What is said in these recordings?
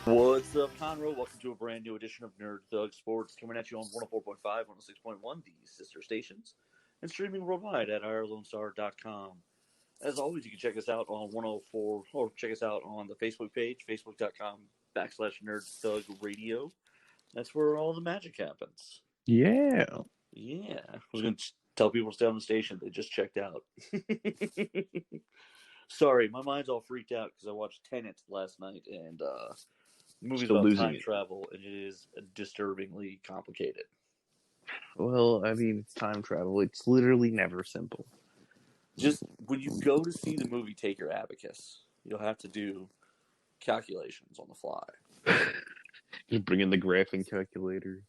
What's up, Conroe? Welcome to a brand new edition of Nerd Thug Sports, coming at you on 104.5, 106.1, the sister stations, and streaming worldwide at irlonestar.com. As always, you can check us out on 104, or check us out on the Facebook page, facebook.com/Nerd Thug Radio. That's where all the magic happens. Yeah. Yeah. I was going to tell people to stay on the station. They just checked out. Sorry, my mind's all freaked out because I watched Tenet last night, and the movie's Still about losing time it. travel, and it is disturbingly complicated. Well, I mean, time travel, it's literally never simple. Just when you go to see the movie, take your abacus. You'll have to do calculations on the fly. You bring in the graphing calculator.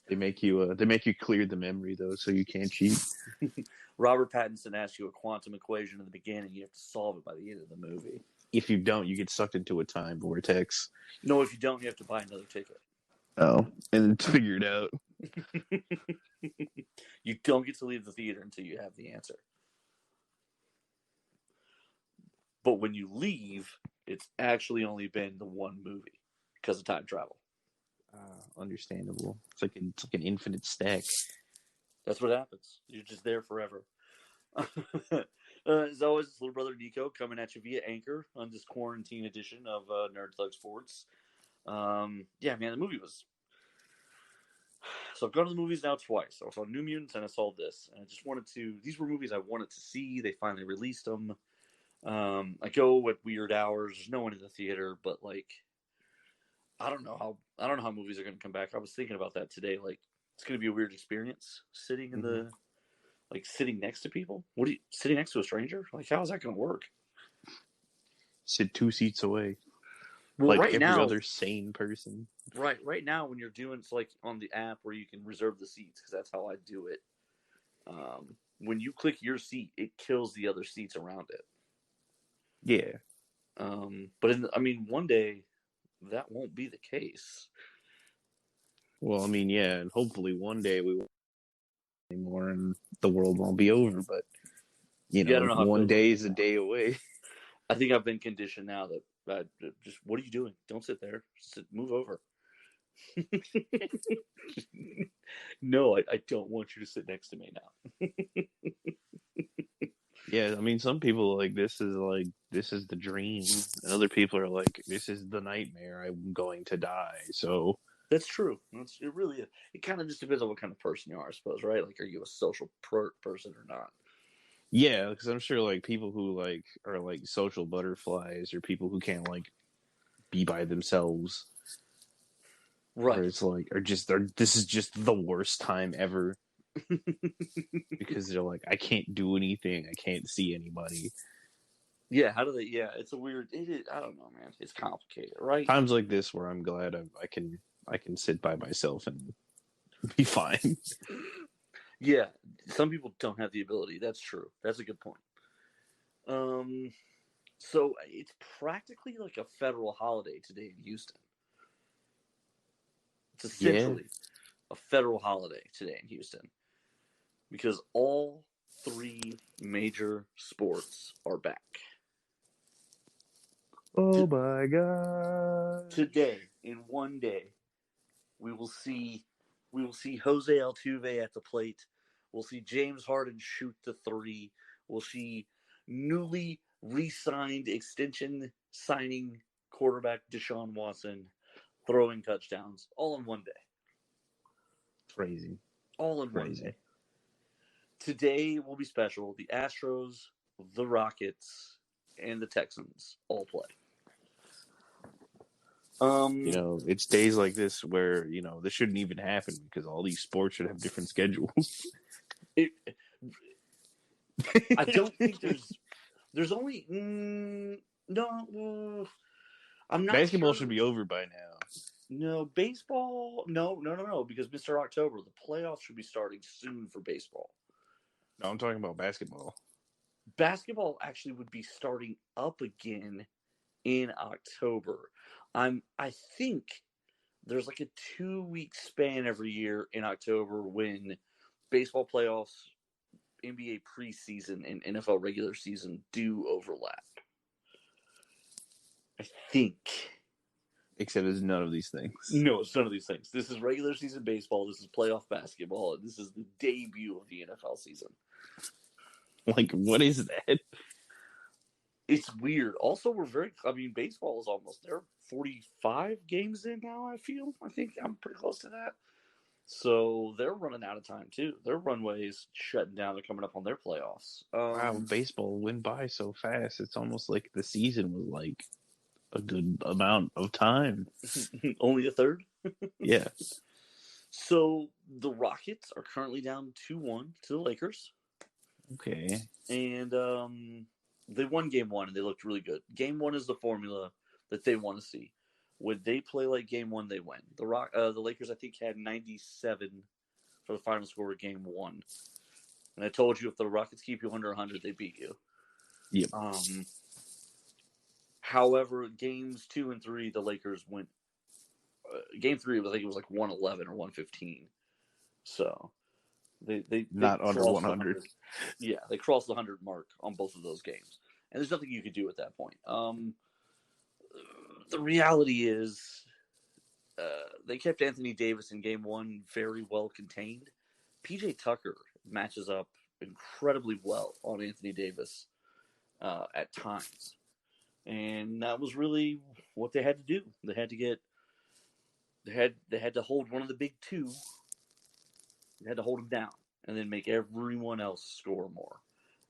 They make you clear the memory though, so you can't cheat. Robert Pattinson asks you a quantum equation in the beginning. You have to solve it by the end of the movie. If you don't, you get sucked into a time vortex. No, if you don't, you have to buy another ticket. Oh, and it's figured out. You don't get to leave the theater until you have the answer. But when you leave, it's actually only been the one movie because of time travel. Understandable. It's like an infinite stack. That's what happens. You're just there forever. As always, it's little brother Nico coming at you via Anchor on this quarantine edition of Nerd Thug Sports. Yeah, man, the movie was... So I've gone to the movies now twice. I saw New Mutants and I saw this. And I just wanted to... These were movies I wanted to see. They finally released them. I go at weird hours. There's no one in the theater, but like... I don't know how movies are going to come back. I was thinking about that today. Like, it's going to be a weird experience sitting in the... Like, sitting next to people? Sitting next to a stranger? Like, how is that going to work? Sit 2 seats away. Well, like right every now, other sane person. Right now, when you're doing, it's like on the app where you can reserve the seats, because that's how I do it. When you click your seat, it kills the other seats around it. Yeah. But one day, that won't be the case. Well, I mean, yeah, and hopefully one day we won't anymore and the world won't be over, but you know, I don't know how one day is a day away. I think I've been conditioned now that just, what are you doing? Don't sit there. Move over. No, I don't want you to sit next to me now. Yeah, I mean, some people this is the dream, and other people are like, this is the nightmare. I'm going to die. So that's true. It really is. It kind of just depends on what kind of person you are, I suppose, right? Like, are you a social person or not? Yeah, because I'm sure people who are social butterflies or people who can't be by themselves, right? Or it's this is just the worst time ever. Because they're like, I can't do anything. I can't see anybody. Yeah, how do they? Yeah, it's a weird. I don't know, man. It's complicated, right? Times like this where I'm glad I can sit by myself and be fine. Yeah, some people don't have the ability. That's true. That's a good point. So it's practically like a federal holiday today in Houston. It's essentially a federal holiday today in Houston because all 3 major sports are back. Oh my God. Today, in one day, we will see Jose Altuve at the plate. We'll see James Harden shoot the 3. We'll see newly re-signed extension signing quarterback Deshaun Watson throwing touchdowns all in one day. Crazy. All in one day. Today will be special. The Astros, the Rockets, and the Texans all play. It's days like this where, this shouldn't even happen because all these sports should have different schedules. I don't think there's only no. I'm not. Basketball sure. should be over by now. No, baseball. No. Because Mr. October, the playoffs should be starting soon for baseball. No, I'm talking about basketball. Basketball actually would be starting up again in October. I think there's like a 2-week span every year in October when baseball playoffs, NBA preseason, and NFL regular season do overlap. I think. Except it's none of these things. No, it's none of these things. This is regular season baseball. This is playoff basketball. And this is the debut of the NFL season. Like, what is that? It's weird. Also, baseball is almost there. 45 games in now, I think I'm pretty close to that. So they're running out of time, too. Their runway's shutting down. They're coming up on their playoffs. Wow, baseball went by so fast. It's almost like the season was like a good amount of time. Only a third? Yeah. So the Rockets are currently down 2-1 to the Lakers. Okay. And they won game one, and they looked really good. Game one is the formula that they want to see. When they play like game one, they win. The Lakers, I think, had 97 for the final score of game one. And I told you if the Rockets keep you under 100, they beat you. Yep. However, games 2 and 3, the Lakers went. Game 3, I think it was like 111 or 115. So they not under 100. Yeah, they crossed the 100 mark on both of those games, and there's nothing you could do at that point. The reality is, they kept Anthony Davis in game one very well contained. PJ Tucker matches up incredibly well on Anthony Davis at times, and that was really what they had to do. They had to hold one of the big two. They had to hold him down and then make everyone else score more.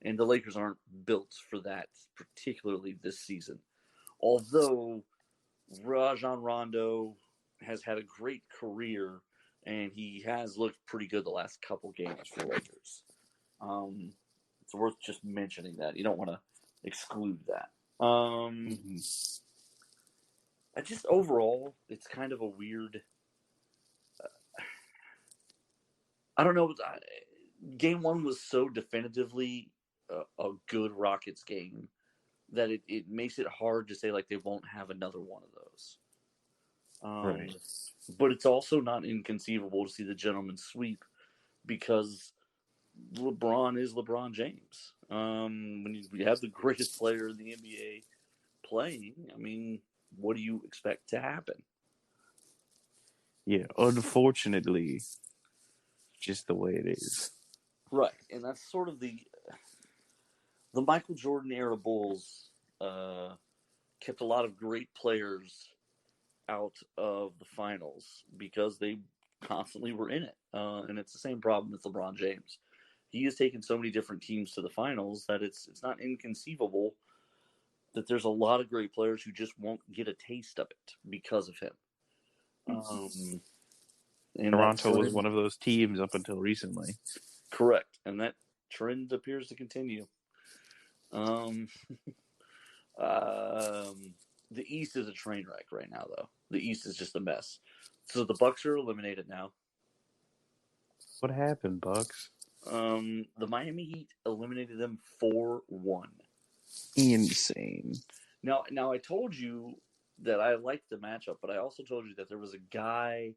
And the Lakers aren't built for that, particularly this season. Although Rajon Rondo has had a great career, and he has looked pretty good the last couple games for the Lakers. It's worth just mentioning that. You don't want to exclude that. I just overall, it's kind of a weird. I don't know. Game one was so definitively a good Rockets game that it makes it hard to say like they won't have another one of those. Right. But it's also not inconceivable to see the gentleman sweep because LeBron is LeBron James. When you have the greatest player in the NBA playing, I mean, what do you expect to happen? Yeah, unfortunately, just the way it is. Right, and that's sort of the Michael Jordan era Bulls kept a lot of great players out of the finals because they constantly were in it. And it's the same problem with LeBron James. He has taken so many different teams to the finals that it's not inconceivable that there's a lot of great players who just won't get a taste of it because of him. And Toronto was one of those teams up until recently. Correct. And that trend appears to continue. The East is a train wreck right now, though. The East is just a mess. So the Bucks are eliminated now. What happened, Bucks? The Miami Heat eliminated them 4-1. Insane. Now I told you that I liked the matchup, but I also told you that there was a guy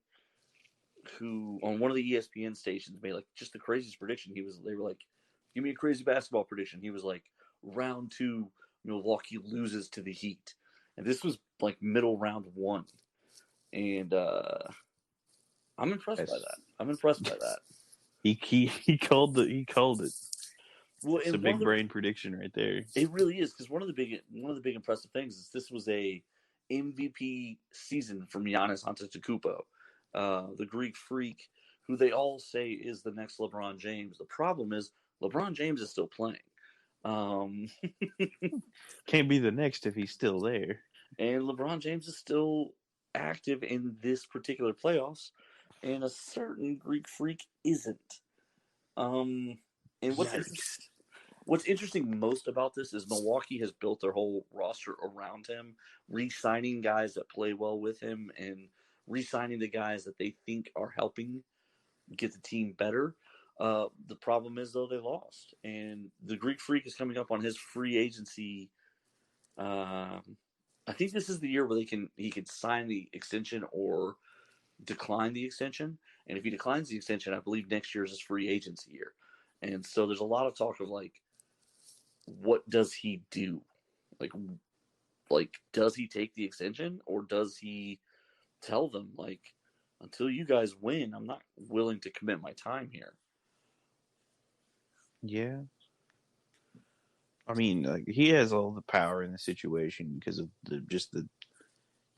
who on one of the ESPN stations made like just the craziest prediction. They were like, "Give me a crazy basketball prediction." He was like, "Round 2, Milwaukee loses to the Heat," and this was like middle round 1, and I'm impressed by that. He called it. Well, it's a big brain prediction right there. It really is, because one of the big impressive things is this was a MVP season from Giannis Antetokounmpo, the Greek freak, who they all say is the next LeBron James. The problem is LeBron James is still playing. Can't be the next if he's still there. And LeBron James is still active in this particular playoffs, and a certain Greek freak isn't. And what's interesting most about this is Milwaukee has built their whole roster around him, re-signing guys that play well with him and re-signing the guys that they think are helping get the team better. The problem is, though, they lost. And the Greek Freak is coming up on his free agency. I think this is the year where he can sign the extension or decline the extension. And if he declines the extension, I believe next year is his free agency year. And so there's a lot of talk of like, what does he do? Like, like, does he take the extension or does he tell them, like, until you guys win, I'm not willing to commit my time here? Yeah. I mean, like, he has all the power in the situation because of the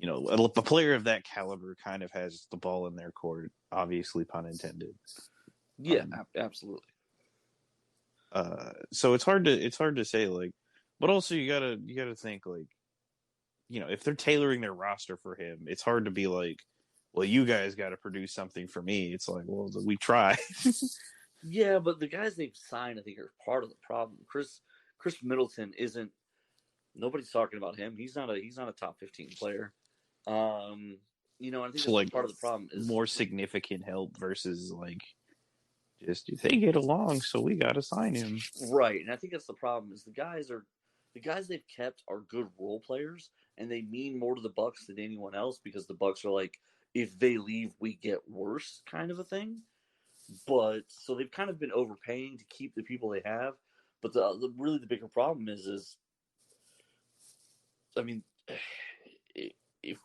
a player of that caliber kind of has the ball in their court, obviously, pun intended. Yeah, absolutely. So it's hard to say, like, but also you gotta think, like, if they're tailoring their roster for him, it's hard to be like, well, you guys got to produce something for me. It's like, well, we try. Yeah, but the guys they've signed, I think, are part of the problem. Chris Middleton isn't. Nobody's talking about him. He's not a top 15 player. I think So, that's like, part of the problem is more significant help versus, like, just they get along, so we got to sign him. right, and I think that's the problem is the guys they've kept are good role players, and they mean more to the Bucks than anyone else because the Bucks are like, if they leave, we get worse, kind of a thing. But so they've kind of been overpaying to keep the people they have. But the bigger problem is I mean, if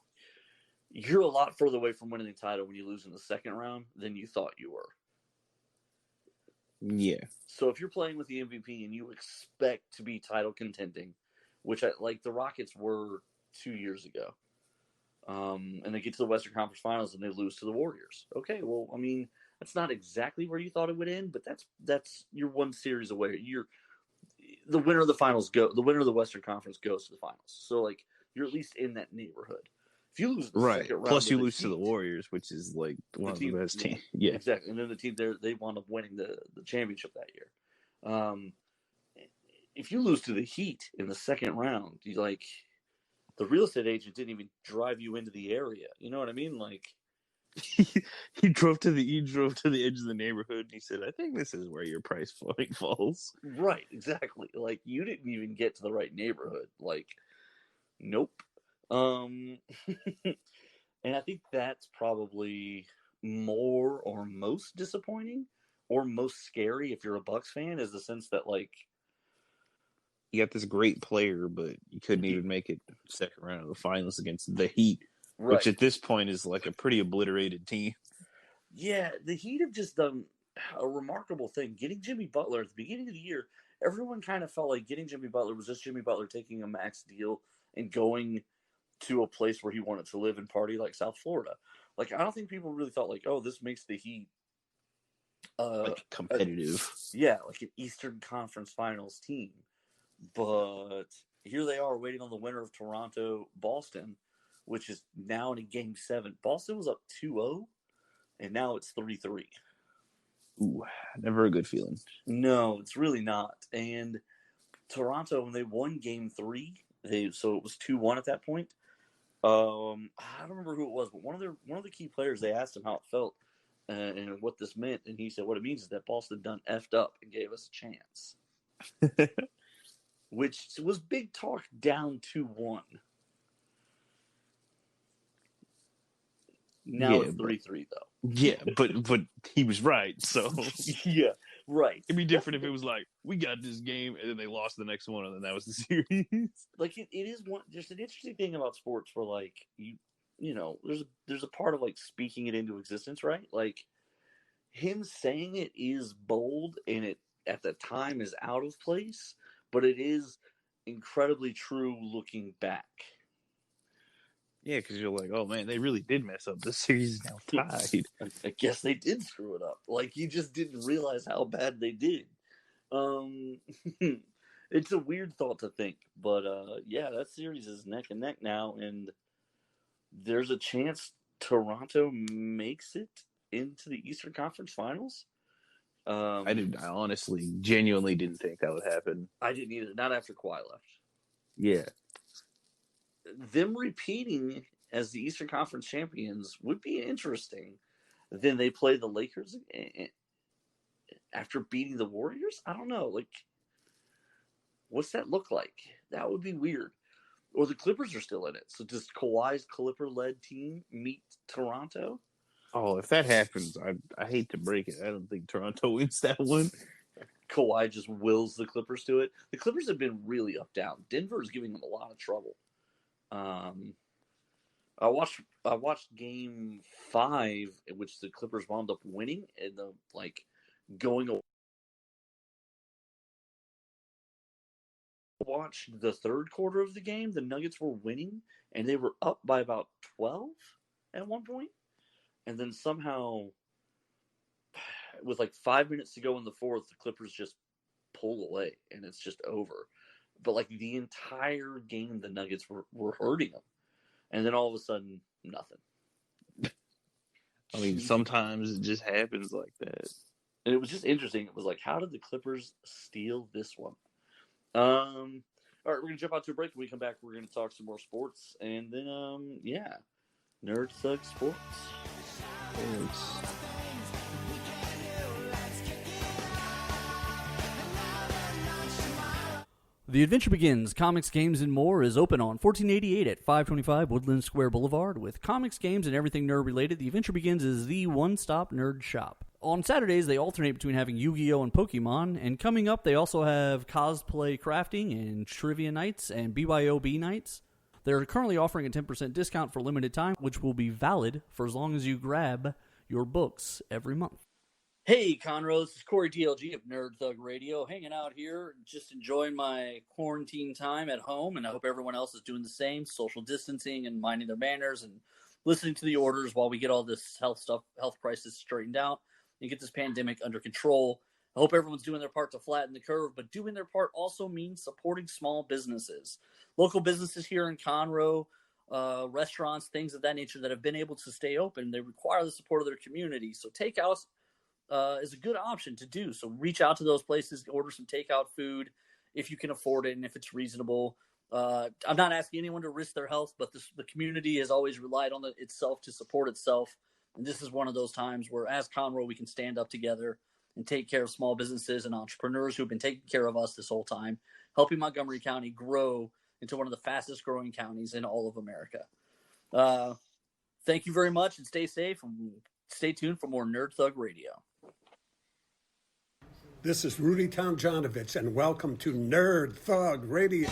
you're a lot further away from winning the title when you lose in the second round than you thought you were. Yeah. So if you're playing with the MVP and you expect to be title contending, which like the Rockets were 2 years ago, and they get to the Western Conference Finals and they lose to the Warriors. Okay, well, I mean, that's not exactly where you thought it would end, but that's you're one series away. You're the winner of the finals the winner of the Western Conference goes to the finals. So like you're at least in that neighborhood. If you lose the second round, plus you lose Heat, to the Warriors, which is like one of the best teams. Yeah, exactly. And then the team there, they wound up winning the championship that year. If you lose to the Heat in the second round, you like the real estate agent didn't even drive you into the area. You know what I mean? Like he drove to the edge of the neighborhood and he said, I think this is where your price point falls. Right, exactly. Like you didn't even get to the right neighborhood. Like, nope. And I think that's probably more or most disappointing or most scary if you're a Bucks fan, is the sense that like you got this great player, but you couldn't even make it second round of the finals against the Heat, right, which at this point is like a pretty obliterated team. Yeah, the Heat have just done a remarkable thing. Getting Jimmy Butler at the beginning of the year, everyone kind of felt like getting Jimmy Butler was just Jimmy Butler taking a max deal and going to a place where he wanted to live and party, like South Florida. Like, I don't think people really thought like, oh, this makes the Heat like competitive. Like an Eastern Conference Finals team. But here they are waiting on the winner of Toronto-Boston, which is now in a Game 7. Boston was up 2-0, and now it's 3-3. Ooh, never a good feeling. No, it's really not. And Toronto, when they won Game 3, so it was 2-1 at that point. I don't remember who it was, but one of the key players, they asked him how it felt and what this meant, and he said what it means is that Boston done effed up and gave us a chance. Which was big talk down 2-1. Now it's 3-3 though. Yeah, but he was right. So yeah, right. It'd be different if it was like we got this game and then they lost the next one and then that was the series. Like it is one. There's an interesting thing about sports where like there's a part of like speaking it into existence, right? Like him saying it is bold and it at the time is out of place, but it is incredibly true looking back. Yeah, because you're like, oh man, they really did mess up. The series is now tied. I guess they did screw it up. Like you just didn't realize how bad they did. It's a weird thought to think, but yeah, that series is neck and neck now, and there's a chance Toronto makes it into the Eastern Conference Finals. I honestly, genuinely didn't think that would happen. I didn't either. Not after Kawhi left. Yeah. Them repeating as the Eastern Conference champions would be interesting. Then they play the Lakers after beating the Warriors? I don't know. Like, what's that look like? That would be weird. Or the Clippers are still in it. So does Kawhi's Clipper-led team meet Toronto? Oh, if that happens, I hate to break it. I don't think Toronto wins that one. Kawhi just wills the Clippers to it. The Clippers have been really up down. Denver is giving them a lot of trouble. Um, I watched Game 5, in which the Clippers wound up winning, and the going away. Watched the third quarter of the game. The Nuggets were winning, and they were up by about 12 at one point, and then somehow, with like 5 minutes to go in the fourth, the Clippers just pull away, and it's just over. But like the entire game, the Nuggets were hurting them, and then all of a sudden, nothing. I mean, sometimes it just happens like that. And it was just interesting. It was like, how did the Clippers steal this one? All right, we're gonna jump out to a break. When we come back, we're gonna talk some more sports, and then Nerd Thug Sports. Thanks. The Adventure Begins Comics, Games, and More is open on 1488 at 525 Woodland Square Boulevard. With comics, games, and everything nerd-related, The Adventure Begins is the one-stop nerd shop. On Saturdays, they alternate between having Yu-Gi-Oh! And Pokemon, and coming up, they also have cosplay crafting and trivia nights and BYOB nights. They're currently offering a 10% discount for limited time, which will be valid for as long as you grab your books every month. Hey, Conroe, this is Corey DLG of Nerd Thug Radio, hanging out here, just enjoying my quarantine time at home, and I hope everyone else is doing the same, social distancing and minding their manners and listening to the orders while we get all this health crisis straightened out and get this pandemic under control. I hope everyone's doing their part to flatten the curve, but doing their part also means supporting small businesses. Local businesses here in Conroe, restaurants, things of that nature that have been able to stay open, they require the support of their community. So takeout is a good option to do. So reach out to those places, order some takeout food if you can afford it and if it's reasonable. I'm not asking anyone to risk their health, but the community has always relied on itself to support itself. And this is one of those times where, as Conroe, we can stand up together and take care of small businesses and entrepreneurs who've been taking care of us this whole time, helping Montgomery County grow into one of the fastest growing counties in all of America. Thank you very much, and stay safe, and stay tuned for more Nerd Thug Radio. This is Rudy Tomjanovich, and welcome to Nerd Thug Radio.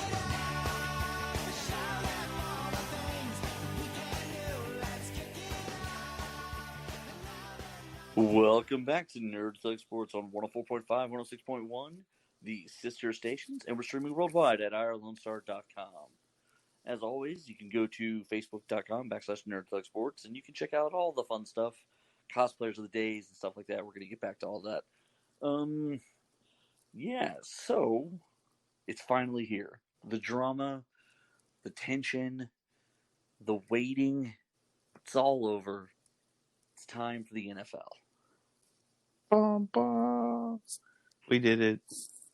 Welcome back to Nerd Thug Sports on 104.5, 106.1, the sister stations, and we're streaming worldwide at irlonestar.com. As always, you can go to facebook.com/Nerd Thug Sports, and you can check out all the fun stuff, cosplayers of the days and stuff like that. We're going to get back to all that. So it's finally here. The drama, the tension, the waiting, it's all over. It's time for the NFL. Bum, bum. We did it.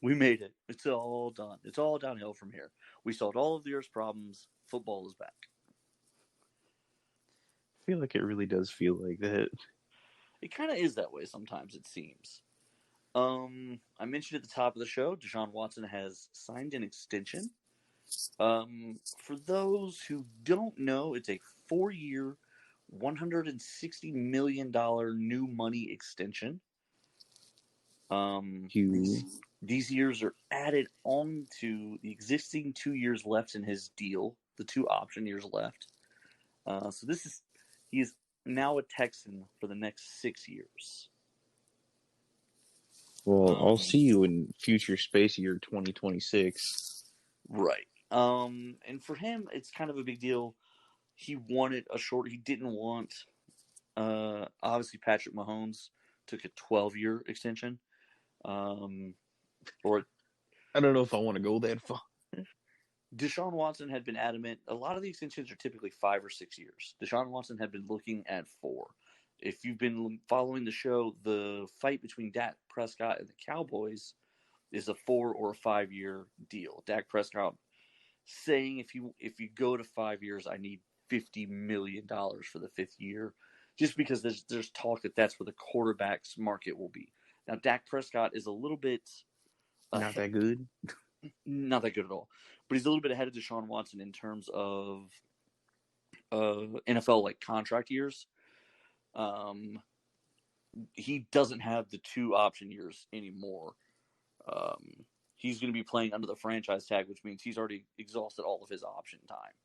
We made it. It's all done. It's all downhill from here. We solved all of the Earth's problems. Football is back. I feel like it really does feel like that. It kind of is that way sometimes, it seems. I mentioned at the top of the show, Deshaun Watson has signed an extension. For those who don't know, it's a 4-year, $160 million new money extension. These years are added on to the existing 2 years left in his deal, the 2 option years left. So he is now a Texan for the next 6 years. Well, I'll see you in future space year 2026. Right. And for him, it's kind of a big deal. He wanted he didn't want, obviously Patrick Mahomes took a 12-year extension. Or I don't know if I want to go that far. Deshaun Watson had been adamant. A lot of the extensions are typically 5 or 6 years. Deshaun Watson had been looking at 4. If you've been following the show, the fight between Dak Prescott and the Cowboys is a 4 or a 5-year deal. Dak Prescott saying if you go to 5 years, I need $50 million for the 5th year, just because there's talk that that's where the quarterback's market will be. Now, Dak Prescott is a little bit not that good. Not that good at all. But he's a little bit ahead of Deshaun Watson in terms of NFL contract years. He doesn't have the 2 option years anymore. He's going to be playing under the franchise tag, which means he's already exhausted all of his option time.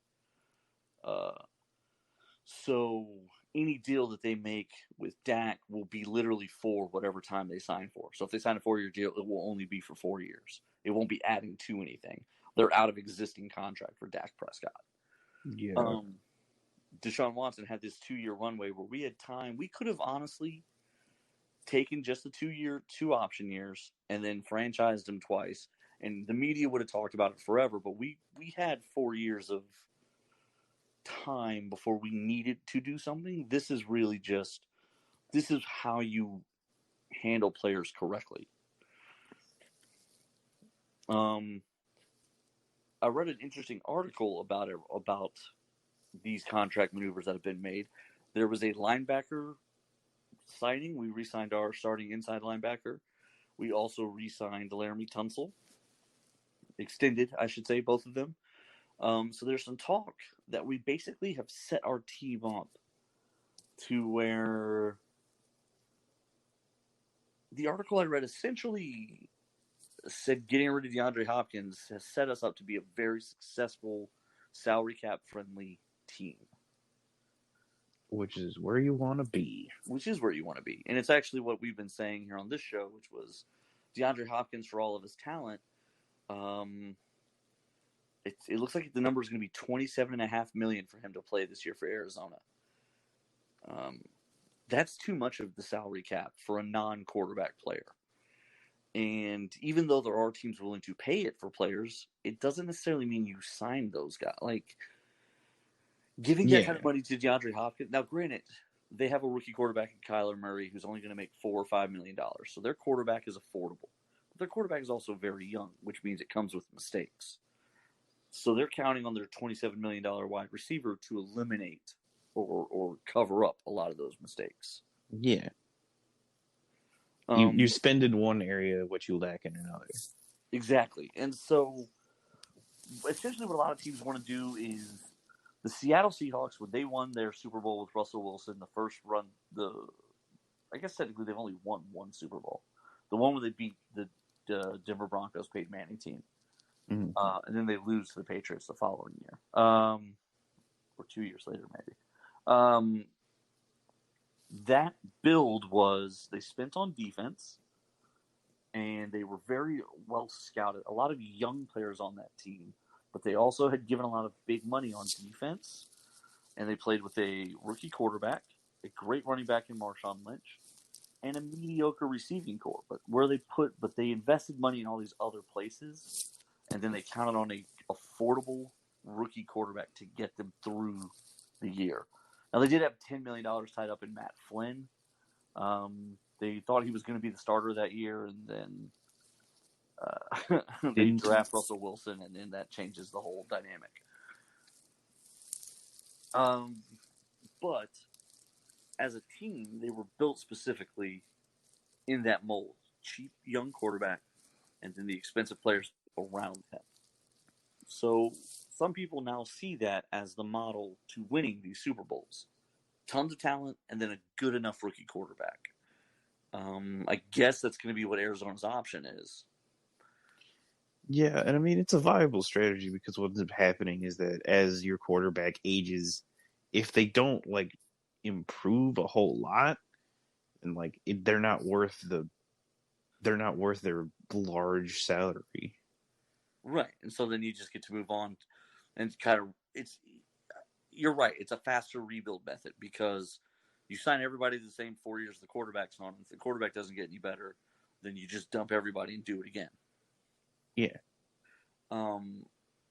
So any deal that they make with Dak will be literally for whatever time they sign for. So if they sign a 4-year deal, it will only be for 4 years. It won't be adding to anything. They're out of existing contract for Dak Prescott. Yeah. Deshaun Watson had this 2-year runway where we had time. We could have honestly taken just the 2 option years and then franchised him twice. And the media would have talked about it forever, but we had 4 years of time before we needed to do something. This is how you handle players correctly. I read an interesting article about these contract maneuvers that have been made. There was a linebacker signing. We re-signed our starting inside linebacker. We also re-signed Laramie Tunsil. Extended, I should say, both of them. So there's some talk that we basically have set our team up to where the article I read essentially said getting rid of DeAndre Hopkins has set us up to be a very successful salary cap friendly team. Which is where you want to be. And it's actually what we've been saying here on this show, which was DeAndre Hopkins, for all of his talent, it looks like the number is going to be $27.5 million for him to play this year for Arizona. That's too much of the salary cap for a non-quarterback player. And even though there are teams willing to pay it for players, it doesn't necessarily mean you sign those guys. Like, giving that kind of money to DeAndre Hopkins. Now, granted, they have a rookie quarterback in Kyler Murray who's only going to make $4 or $5 million. So their quarterback is affordable. But their quarterback is also very young, which means it comes with mistakes. So they're counting on their $27 million wide receiver to eliminate or cover up a lot of those mistakes. Yeah. You spend in one area what you lack in another. Exactly. And so essentially what a lot of teams want to do is the Seattle Seahawks, when they won their Super Bowl with Russell Wilson, the first run, I guess technically they've only won one Super Bowl. The one where they beat the Denver Broncos Peyton Manning team. Mm-hmm. And then they lose to the Patriots the following year. Or 2 years later, maybe. That build was they spent on defense, and they were very well scouted. A lot of young players on that team, but they also had given a lot of big money on defense, and they played with a rookie quarterback, a great running back in Marshawn Lynch, and a mediocre receiving core. But they invested money in all these other places, and then they counted on a affordable rookie quarterback to get them through the year. Now, they did have $10 million tied up in Matt Flynn. They thought he was going to be the starter that year, and then they draft Russell Wilson, and then that changes the whole dynamic. But as a team, they were built specifically in that mold. Cheap, young quarterback, and then the expensive players around him. So some people now see that as the model to winning these Super Bowls. Tons of talent, and then a good enough rookie quarterback. I guess that's going to be what Arizona's option is. Yeah, and I mean, it's a viable strategy because what ends up happening is that as your quarterback ages, if they don't, improve a whole lot, and, they're not worth their large salary. Right, and so then you just get to move on, and you're right, it's a faster rebuild method because you sign everybody to the same 4 years the quarterback's on. If the quarterback doesn't get any better, then you just dump everybody and do it again. Yeah. And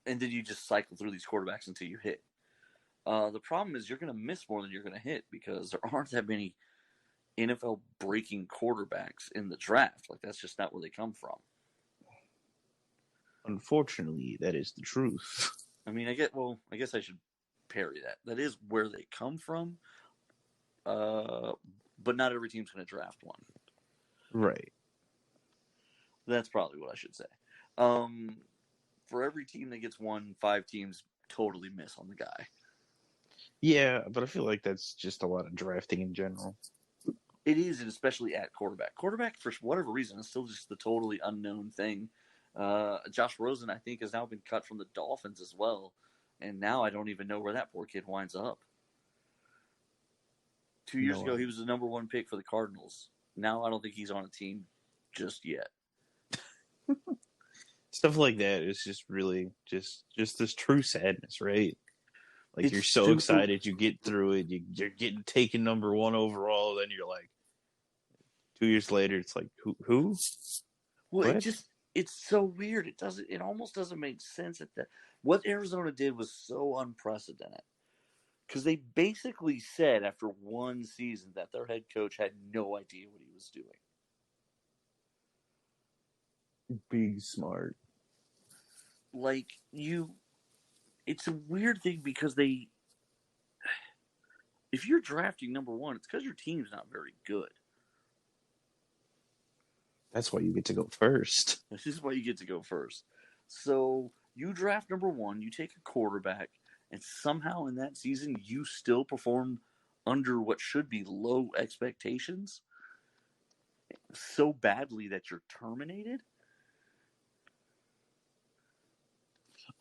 then you just cycle through these quarterbacks until you hit. The problem is you're going to miss more than you're going to hit because there aren't that many NFL-breaking quarterbacks in the draft. That's just not where they come from. Unfortunately, that is the truth. I mean, I guess I should parry that. That is where they come from, but not every team's going to draft one. Right. That's probably what I should say. For every team that gets one, 5 teams totally miss on the guy. Yeah, but I feel like that's just a lot of drafting in general. It is, and especially at quarterback. Quarterback, for whatever reason, is still just the totally unknown thing. Josh Rosen, I think, has now been cut from the Dolphins as well. And now I don't even know where that poor kid winds up. 2 years ago, he was the number 1 pick for the Cardinals. Now I don't think he's on a team just yet. Stuff like that is just really just this true sadness, right? Like, you're so excited, you get through it, you're getting taken number 1 overall, then you're like, 2 years later, it's like, who? Well, it's so weird. It almost doesn't make sense what Arizona did was so unprecedented. Because they basically said after 1 season that their head coach had no idea what he was doing. Big smart. Like, it's a weird thing because if you're drafting number 1, it's because your team's not very good. That's why you get to go first. This is why you get to go first. So you draft number 1, you take a quarterback, and somehow in that season you still perform under what should be low expectations so badly that you're terminated.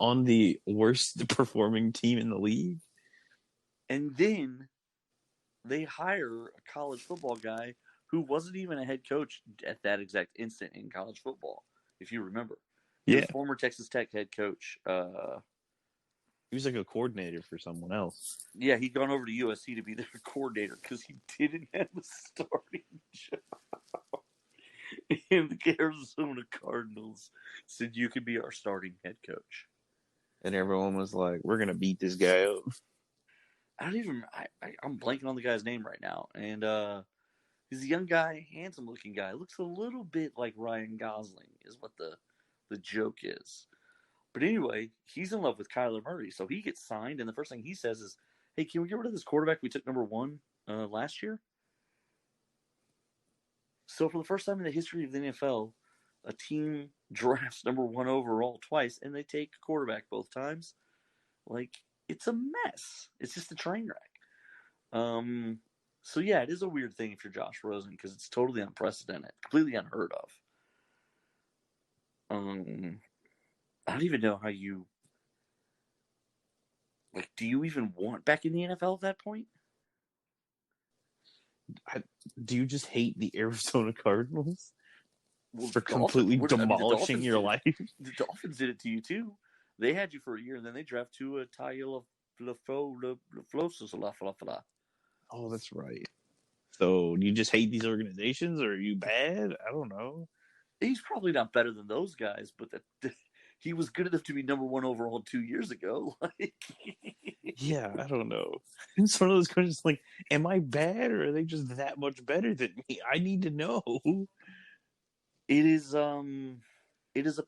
On the worst performing team in the league. And then they hire a college football guy who wasn't even a head coach at that exact instant in college football, if you remember. He was former Texas Tech head coach. He was like a coordinator for someone else. Yeah, he'd gone over to USC to be their coordinator because he didn't have a starting job. And the Arizona Cardinals said, you could be our starting head coach. And everyone was like, we're going to beat this guy up. I'm blanking on the guy's name right now. And he's a young guy, handsome looking guy. Looks a little bit like Ryan Gosling is what the joke is. But anyway, he's in love with Kyler Murray. So he gets signed, and the first thing he says is, hey, can we get rid of this quarterback we took number 1 last year? So for the first time in the history of the NFL, a team drafts number 1 overall twice, and they take a quarterback both times. Like, it's a mess. It's just a train wreck. So yeah, it is a weird thing if you're Josh Rosen because it's totally unprecedented, completely unheard of. I don't even know how you do you even want back in the NFL at that point? Do you just hate the Arizona Cardinals for The completely demolishing your life? The Dolphins did it to you too. They had you for a year, and then they draft Tua Tagovailoa. Oh, that's right. So you just hate these organizations, or are you bad? I don't know. He's probably not better than those guys, but he was good enough to be number 1 overall 2 years ago. Yeah, I don't know. It's one of those questions like, am I bad, or are they just that much better than me? I need to know. It is a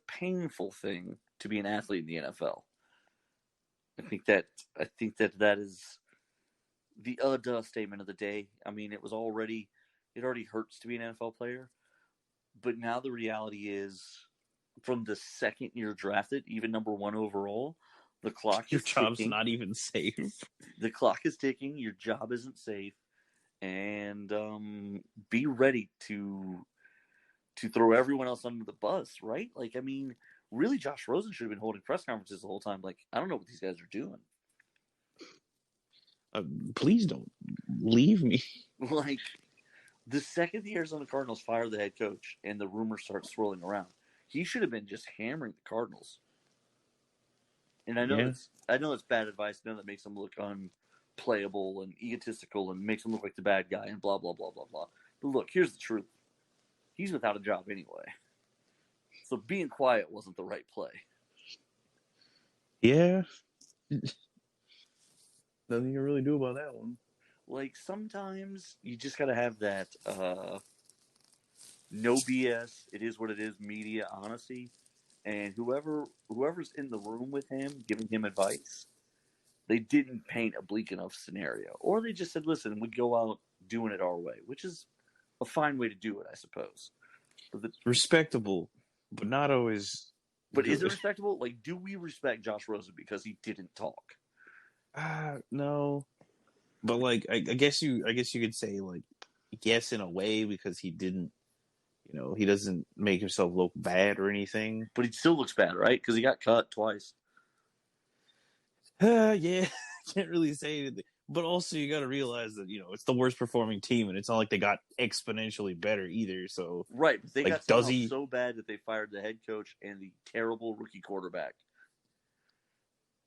painful thing to be an athlete in the NFL. I think that is the statement of the day. I mean, it already hurts to be an NFL player, but now the reality is, from the second you're drafted, even number 1 overall, the clock is ticking. Your job's not even safe. The clock is ticking. Your job isn't safe, and be ready to throw everyone else under the bus, right? Like, I mean, really, Josh Rosen should have been holding press conferences the whole time. Like, I don't know what these guys are doing. Please don't leave me. Like, the second the Arizona Cardinals fire the head coach and the rumors start swirling around, he should have been just hammering the Cardinals. And I know it's bad advice. I know that makes him look unplayable and egotistical and makes him look like the bad guy and blah, blah, blah, blah, blah. But look, here's the truth. He's without a job anyway. So being quiet wasn't the right play. Yeah. Nothing you can really do about that one. Like, sometimes you just got to have that no BS, it is what it is, media honesty. And whoever's in the room with him, giving him advice, they didn't paint a bleak enough scenario. Or they just said, listen, we go out doing it our way, which is a fine way to do it, I suppose. But respectable, but not always. But is it respectable? Like, do we respect Josh Rosen because he didn't talk? No. But like, I guess you could say, like, yes, in a way, because he didn't, he doesn't make himself look bad or anything. But he still looks bad, right? Because he got cut twice. Yeah, can't really say anything. But also, you got to realize that it's the worst performing team, and it's not like they got exponentially better either. So, Right, but they like, got does somehow he? so bad that they fired the head coach and the terrible rookie quarterback.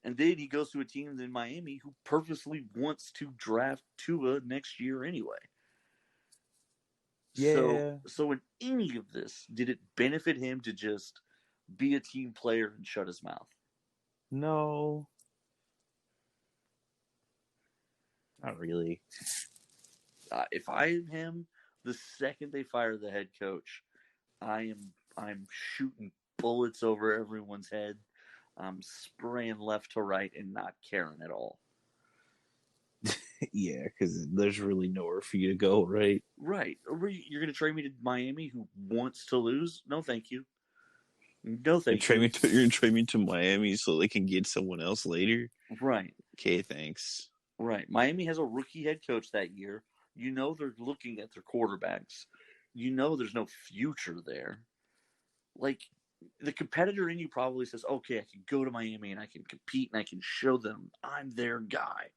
And then he goes to a team in Miami who purposely wants to draft Tua next year anyway. Yeah. So in any of this, did it benefit him to just be a team player and shut his mouth? No, not really. If I am him, the second they fire the head coach, I'm shooting bullets over everyone's head. I'm spraying left to right and not caring at all. Yeah, because there's really nowhere for you to go, right? Right. You're going to trade me to Miami who wants to lose? No, thank you. No, thank you. You're gonna trade me to Miami so they can get someone else later. Right. Okay, thanks. Right. Miami has a rookie head coach that year. You know they're looking at their quarterbacks. You know there's no future there. Like, the competitor in you probably says, okay, I can go to Miami and I can compete and I can show them I'm their guy.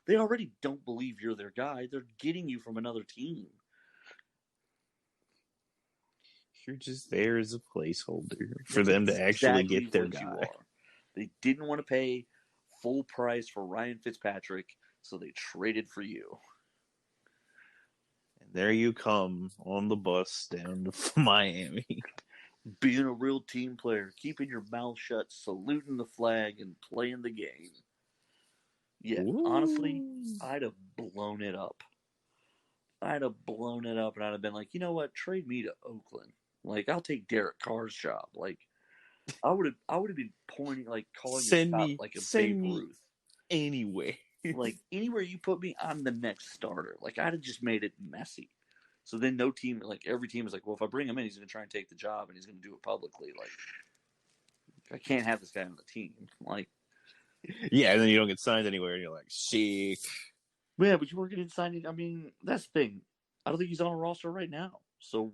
They already don't believe you're their guy. They're getting you from another team. You're just there as a placeholder for them to actually get their guy. They didn't want to pay full price for Ryan Fitzpatrick, so they traded for you. And there you come on the bus down to Miami. Being a real team player, keeping your mouth shut, saluting the flag, and playing the game. Yeah, Ooh. honestly, I'd have blown it up. And I'd have been like, you know what? Trade me to Oakland. Like, I'll take Derek Carr's job. Like, I would have been pointing, like, calling send your shot me, like a send Babe me Ruth. Anyway. Like, anywhere you put me, I'm the next starter. Like, I'd have just made it messy. So then no team, like, every team is like, well, if I bring him in, he's going to try and take the job, and he's going to do it publicly. Like, I can't have this guy on the team. Like, yeah, and then you don't get signed anywhere, and you're like, sick. Yeah, but you weren't getting signed. I mean, that's the thing. I don't think he's on a roster right now. So,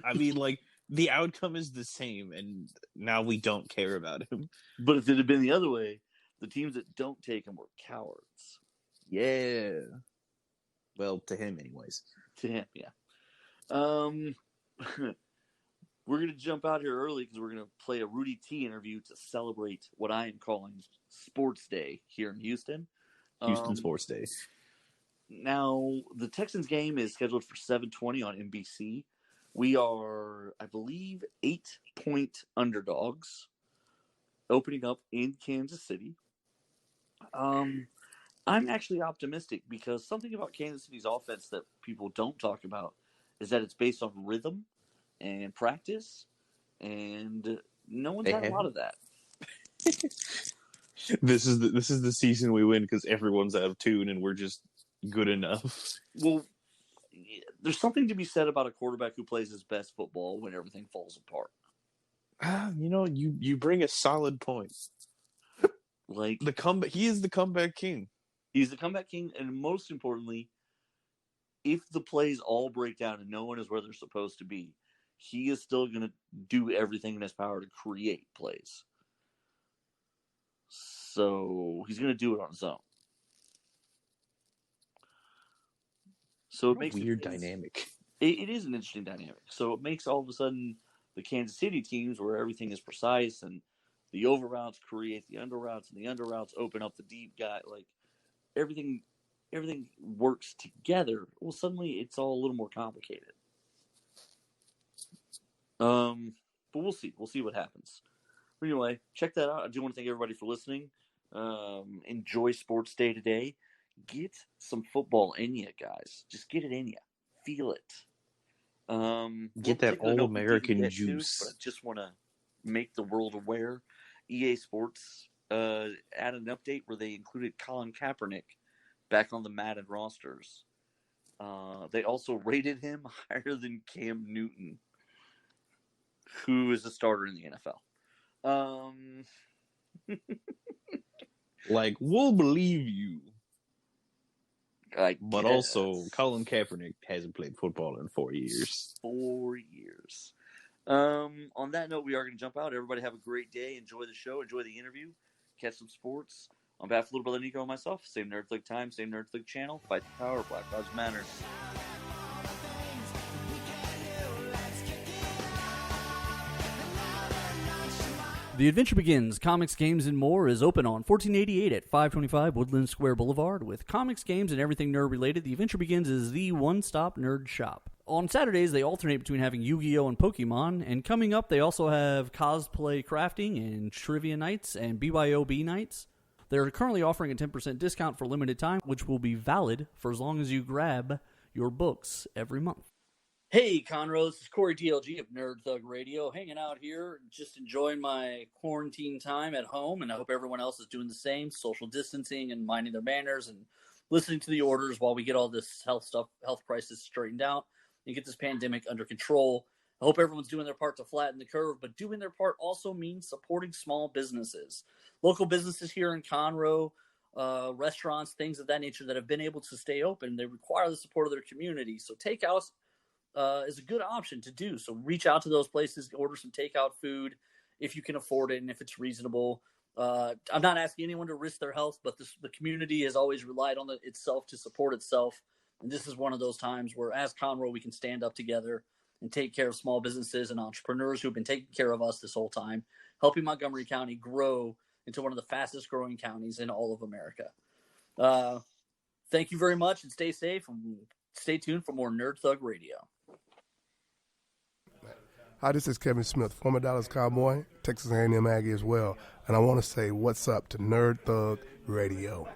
I mean, like, the outcome is the same, and now we don't care about him. But if it had been the other way, the teams that don't take him were cowards. Yeah. Well, to him, anyways. To him, yeah. We're going to jump out here early because we're going to play a Rudy T interview to celebrate what I am calling Sports Day here in Houston. Houston Sports Day. Now, the Texans game is scheduled for 7:20 on NBC. We are, I believe, 8-point underdogs opening up in Kansas City. I'm actually optimistic because something about Kansas City's offense that people don't talk about is that it's based on rhythm and practice, and no one's had a lot of that. This is the season we win because everyone's out of tune and we're just good enough. Well, there's something to be said about a quarterback who plays his best football when everything falls apart. You bring a solid point. Like the comeback, he is the comeback king. He's the comeback king, and most importantly, if the plays all break down and no one is where they're supposed to be, he is still going to do everything in his power to create plays. So he's going to do it on his own. So it makes a weird dynamic. It is an interesting dynamic. So it makes all of a sudden the Kansas City teams where everything is precise and the over routes create the under routes and the under routes open up the deep guy. Like everything works together. Well, suddenly it's all a little more complicated. But we'll see. We'll see what happens. But anyway, check that out. I do want to thank everybody for listening. Enjoy Sports Day today. Get some football in you, guys. Just get it in you. Feel it. Get that All-American juice. But I just want to make the world aware. EA Sports added an update where they included Colin Kaepernick back on the Madden rosters. They also rated him higher than Cam Newton, who is a starter in the NFL. Like, we'll believe you. But also, Colin Kaepernick hasn't played football in 4 years. 4 years. On that note, we are going to jump out. Everybody have a great day. Enjoy the show. Enjoy the interview. catch some sports. On behalf of Little Brother Nico and myself, same Nerd Flick time, same Nerd Flick channel, fight the power, Black Lives Matter. The Adventure Begins, Comics, Games, and More is open on 1488 at 525 Woodland Square Boulevard. With comics, games, and everything nerd-related, The Adventure Begins is the one-stop nerd shop. On Saturdays, they alternate between having Yu-Gi-Oh! And Pokemon, and coming up, they also have cosplay crafting and trivia nights and BYOB nights. They're currently offering a 10% discount for limited time, which will be valid for as long as you grab your books every month. Hey, Conroe, this is Corey DLG of Nerd Thug Radio, hanging out here, just enjoying my quarantine time at home, and I hope everyone else is doing the same, social distancing and minding their manners and listening to the orders while we get all this health crisis straightened out and get this pandemic under control. I hope everyone's doing their part to flatten the curve, but doing their part also means supporting small businesses. Local businesses here in Conroe, restaurants, things of that nature that have been able to stay open, they require the support of their community. So takeout is a good option to do. So reach out to those places, order some takeout food if you can afford it and if it's reasonable. I'm not asking anyone to risk their health, but the community has always relied on itself to support itself. And this is one of those times where, as Conroe, we can stand up together and take care of small businesses and entrepreneurs who've been taking care of us this whole time, helping Montgomery County grow into one of the fastest growing counties in all of America. Thank you very much, and stay safe, and stay tuned for more Nerd Thug Radio. Hi, this is Kevin Smith, former Dallas Cowboy, Texas A&M Aggie as well, and I want to say what's up to Nerd Thug Radio.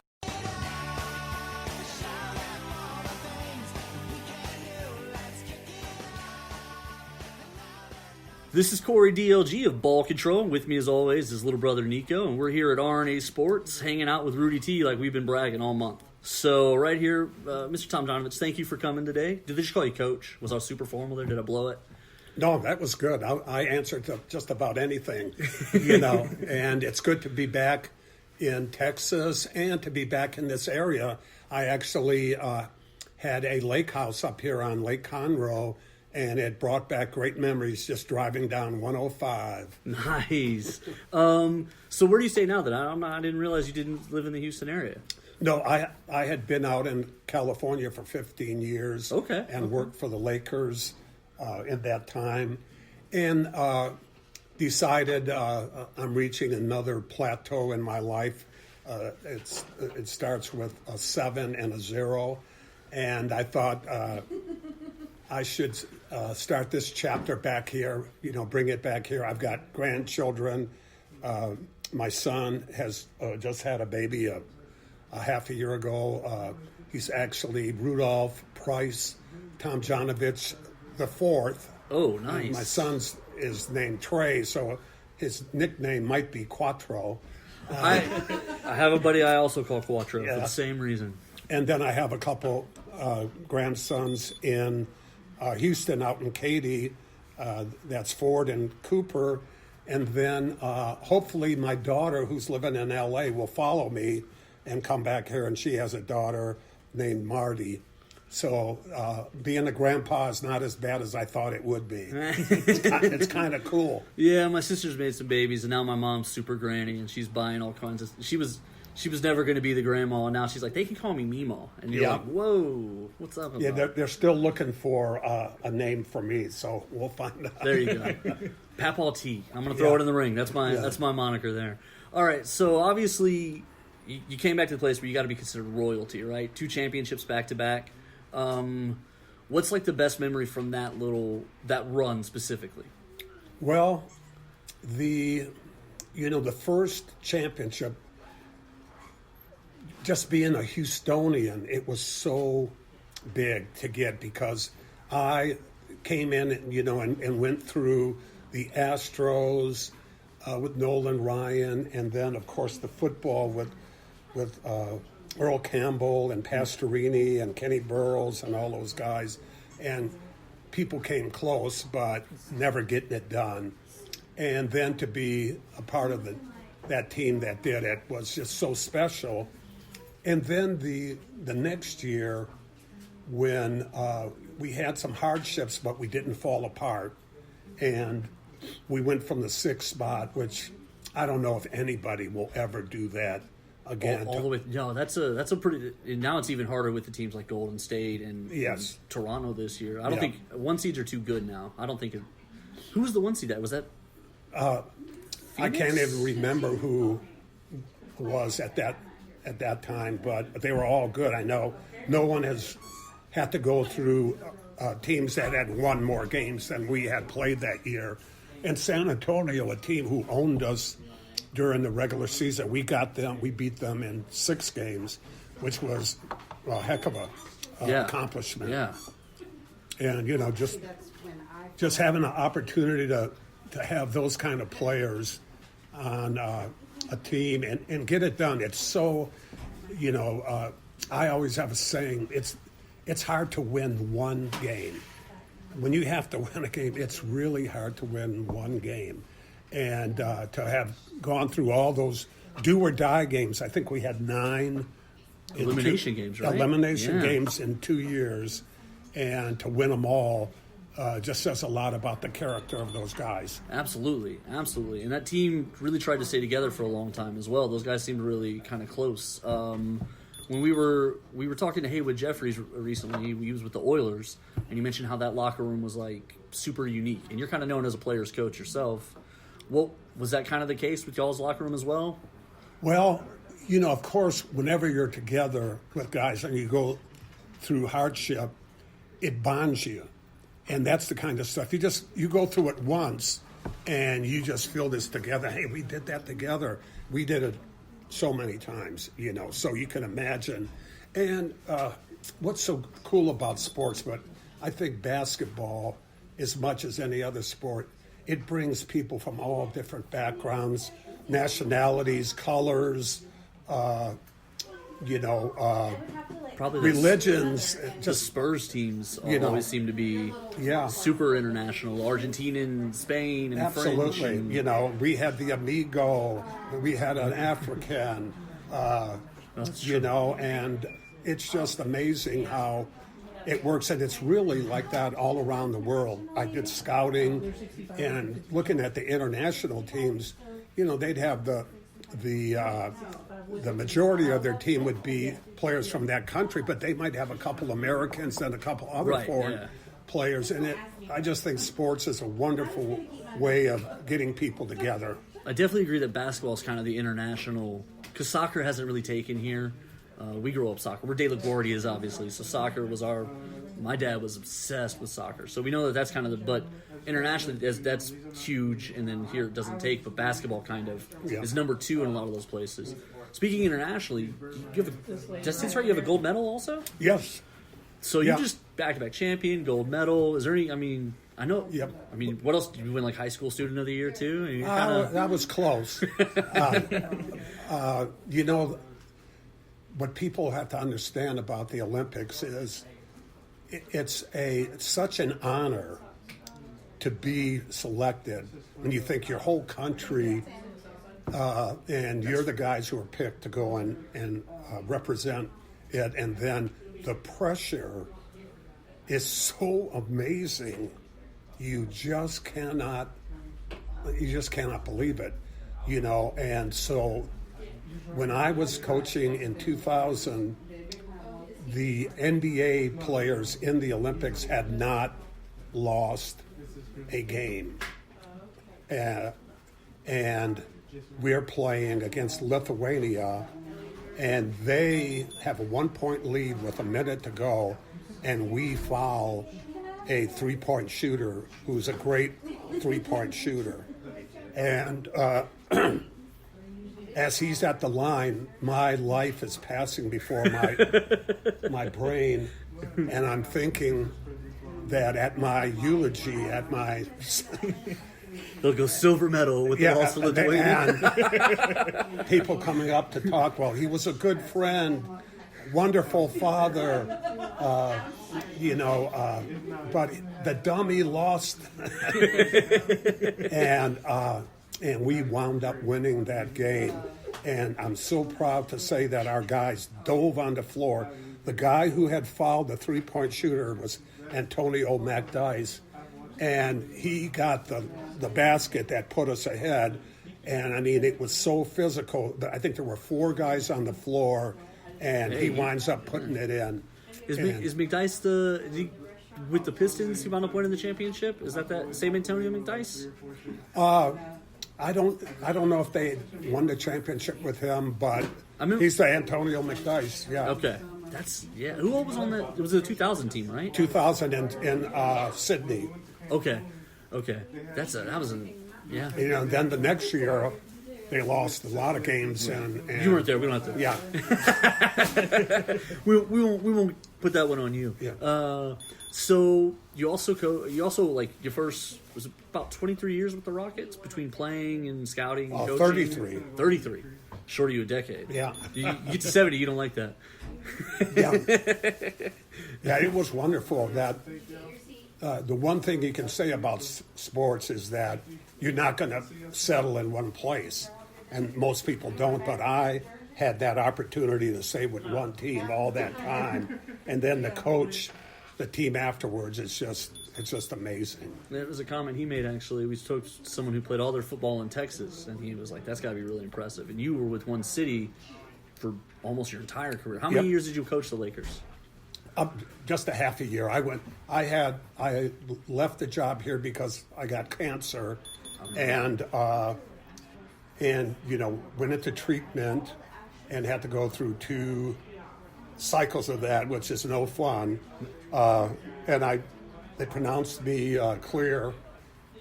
This is Corey DLG of Ball Control, and with me as always is little brother Nico, and we're here at RNA Sports hanging out with Rudy T like we've been bragging all month. So right here, Mr. Tom Donovich, thank you for coming today. Did they just call you Coach? Was I super formal there? Did I blow it? No, that was good. I answered to just about anything, and it's good to be back in Texas and to be back in this area. I actually had a lake house up here on Lake Conroe, and it brought back great memories just driving down 105. Nice. So where do you stay now? I didn't realize you didn't live in the Houston area. No, I had been out in California for 15 years. And worked for the Lakers in that time, and decided I'm reaching another plateau in my life. It starts with a 7 and a 0, and I thought I should start this chapter back here, bring it back here. I've got grandchildren. My son has just had a baby a half a year ago. He's actually Rudolph Price Tomjanovich the fourth. Oh, nice. My son's is named Trey, so his nickname might be Quattro. I have a buddy I also call Quattro for the same reason. And then I have a couple grandsons in Houston, out in Katy. That's Ford and Cooper. And then hopefully my daughter, who's living in L.A., will follow me and come back here, and she has a daughter named Marty. So being a grandpa is not as bad as I thought it would be. It's kind of cool. Yeah, my sister's made some babies, and now my mom's super granny, and she's buying all kinds of... She was never going to be the grandma, and now she's like, they can call me Mimo. And you're like, whoa, what's up about? Yeah, they're still looking for a name for me, so we'll find out. There you go. Papaw T. I'm going to throw it in the ring. That's my moniker there. All right, so obviously you came back to the place where you got to be considered royalty, right? 2 championships back-to-back. What's like the best memory from that run specifically? Well, the first championship, just being a Houstonian, it was so big to get because I came in and went through the Astros with Nolan Ryan, and then of course the football with Earl Campbell and Pastorini and Kenny Burroughs and all those guys. And people came close, but never getting it done. And then to be a part of that team that did it was just so special. And then the next year, when we had some hardships, but we didn't fall apart. And we went from the 6th spot, which I don't know if anybody will ever do that again. All the way. No, that's a pretty. Now it's even harder with the teams like Golden State and Toronto this year. I don't think one seeds are too good now. I don't think. Who was the one seed? Was that? I can't even remember who was at that time, but they were all good. I know no one has had to go through teams that had won more games than we had played that year. And San Antonio, a team who owned us during the regular season, we beat them in 6 games, which was a heck of a accomplishment. Yeah. And, just having an opportunity to have those kind of players on a team and get it done. It's so, I always have a saying, it's hard to win one game. When you have to win a game, it's really hard to win one game. And to have gone through all those do-or-die games, I think we had 9 elimination games, right? Elimination games in 2 years, and to win them all just says a lot about the character of those guys. Absolutely. And that team really tried to stay together for a long time as well. Those guys seemed really kind of close. When we were talking to Haywood Jeffries recently, he was with the Oilers, and he mentioned how that locker room was like super unique. And you're kind of known as a player's coach yourself. Well, was that kind of the case with y'all's locker room as well? Well, of course, whenever you're together with guys and you go through hardship, it bonds you. And that's the kind of stuff. You go through it once and you just feel this together. Hey, we did that together. We did it so many times, so you can imagine. And what's so cool about sports, but I think basketball, as much as any other sport, it brings people from all different backgrounds, nationalities, colors, probably religions. The Spurs teams always seem to be super international. Argentina, Spain, and absolutely. French. And, we had the Amigo. We had an African. And it's just amazing how it works, and it's really like that all around the world. I did scouting, and looking at the international teams, they'd have the majority of their team would be players from that country, but they might have a couple Americans and a couple other foreign players. And I just think sports is a wonderful way of getting people together. I definitely agree that basketball is kind of the international, because soccer hasn't really taken here. We grew up soccer. We're De La Guardias, obviously, so soccer was my dad was obsessed with soccer. So we know that's kind of but internationally, that's huge, and then here it doesn't take, but basketball kind of is number 2 in a lot of those places. Speaking internationally, you have a gold medal also? Yes. So you just back-to-back champion, gold medal. Is there any, I know. Yep. What else? Did you win, like, high school student of the year, too? That was close. What people have to understand about the Olympics is it's such an honor to be selected when you think your whole country and you're the guys who are picked to go and represent it, and then the pressure is so amazing. You just cannot believe it, and so when I was coaching in 2000, the NBA players in the Olympics had not lost a game. And we're playing against Lithuania, and they have a 1-point lead with a minute to go, and we foul a 3-point shooter who's a great 3-point shooter. And as he's at the line, my life is passing before my brain, and I'm thinking that at my eulogy, they'll go silver medal with the loss of Lithuania. And people coming up to talk. Well, he was a good friend, wonderful father, but the dummy lost, and we wound up winning that game. And I'm so proud to say that our guys dove on the floor. The guy who had fouled the 3-point shooter was Antonio McDyess, and he got the basket that put us ahead. And I mean, it was so physical. I think there were 4 guys on the floor, and he winds up putting it in. Is McDyess with the Pistons? He wound up winning the championship. Is that same Antonio McDyess? I don't know if they won the championship with him, but he's the Antonio McDyess. Yeah. Okay. Who all was on that? It was the 2000 team, right? 2000 in Sydney. Okay. That was yeah. Then the next year, they lost a lot of games. And you weren't there. We don't have to. Yeah. we won't put that one on you. Yeah. So you also like your first was about 23 years with the Rockets between playing and scouting and coaching. 33. 33. Short of you a decade. Yeah. You get to 70, you don't like that. Yeah, it was wonderful. That the one thing you can say about sports is that you're not going to settle in one place, and most people don't. But I had that opportunity to stay with one team all that time, and then the coach, the team afterwards. It's just amazing. That was a comment he made, actually. We spoke to someone who played all their football in Texas, and he was like, that's got to be really impressive. And you were with one city for almost your entire career. How many years did you coach the Lakers? Just a half a year. I left the job here because I got cancer, and went into treatment and had to go through 2 cycles of that, which is no fun. And they pronounced me clear,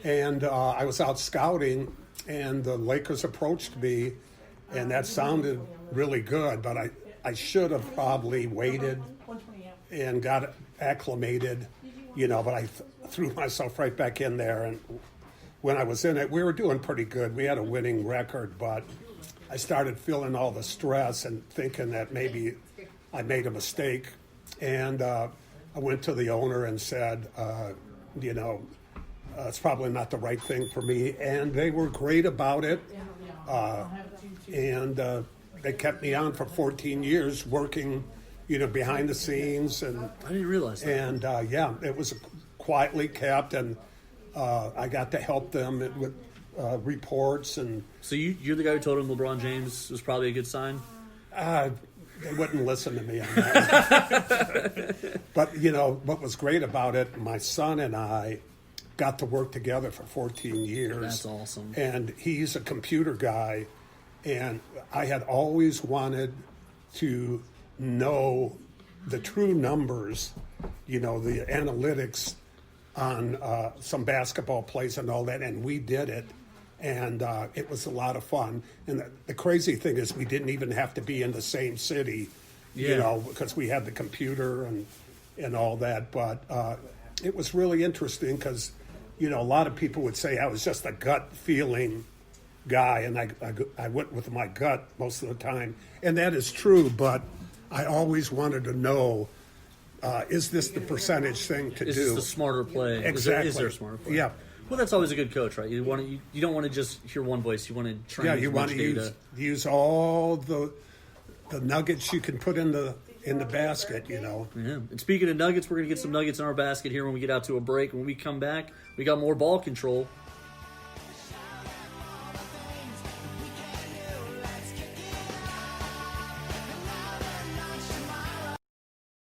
and I was out scouting, and the Lakers approached me, and that sounded really good, but I should have probably waited and got acclimated, but I threw myself right back in there. And when I was in it, we were doing pretty good. We had a winning record, but I started feeling all the stress and thinking that maybe I made a mistake. And I went to the owner and said, it's probably not the right thing for me. And they were great about it. And they kept me on for 14 years working behind the scenes, and I didn't realize that. And it was quietly kept, and I got to help them with reports. And so you're the guy who told him LeBron James was probably a good sign. They wouldn't listen to me on that. But what was great about it, my son and I got to work together for 14 years. That's awesome. And he's a computer guy, and I had always wanted to know the true numbers, the analytics on some basketball plays and all that, and we did it, and it was a lot of fun. And the crazy thing is we didn't even have to be in the same city, because we had the computer and all that, but it was really interesting because, a lot of people would say I was just a gut feeling guy, and I went with my gut most of the time, and that is true, but I always wanted to know, is this the percentage thing to do? Is this the smarter play? Exactly. Is there a smarter play? Yeah. Well, that's always a good coach, right? You don't want to just hear one voice. You want to try and you want to use all the nuggets you can put in the basket, Yeah. And speaking of nuggets, we're going to get some nuggets in our basket here when we get out to a break. When we come back, we got more ball control.